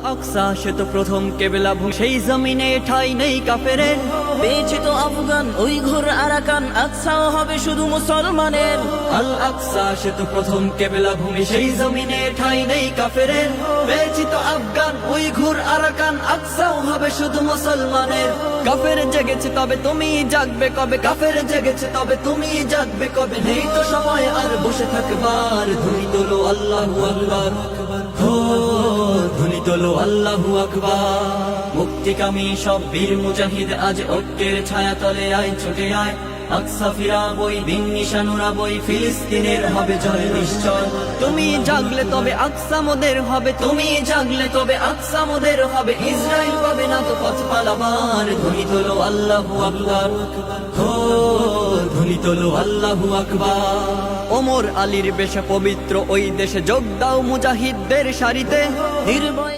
আকসা সে তো প্রথম কেবলা ভূমি, সেই জমিনে ঠাই নেই কাফেরের। পেয়েছে তো আফগান উইঘুর আরাকান, আকসাও হবে শুধু মুসলমানের। আল আকসা সে তো প্রথম কেবলা ভূমি, সেই জমিনে ঠাই নেই কাফেরের। পেয়েছি তো আফগান উইঘুর আরাকান, আকসাও হবে শুধু মুসলমানের। কাফের জেগেছে তবে তুমি জাগবে কবে, কাফের জেগেছে তবে তুমি জাগবে কবে। নেই তো সময় আর বসে থাকবার, ধ্বনি তোলো আল্লাহু আকবার, হো ধ্বনি তোলো আল্লাহু আকবার। মুক্তিকামী সব বীর মুজাহিদ আজ ঐক্যের ছায়া তলে আয়, ছুটে আয়। আকসা ফিরাবই, দিন নিশান উড়াবই, ফিলিস্তিনের হবে জয় নিশ্চয়। তুমি জাগলে তবে আকসা মোদের হবে, তুমি জাগলে তবে আকসা মোদের হবে। ইসরায়েল পাবে না তো পথ পালাবার, ধ্বনি তোলো আল্লাহু আকবার, হো ধ্বনি তোলো আল্লাহু আকবার। ওমর আলীর বেশে পবিত্র ওই দেশে যোগ দাও মুজাহিদদের সারিতে। নির্ভয়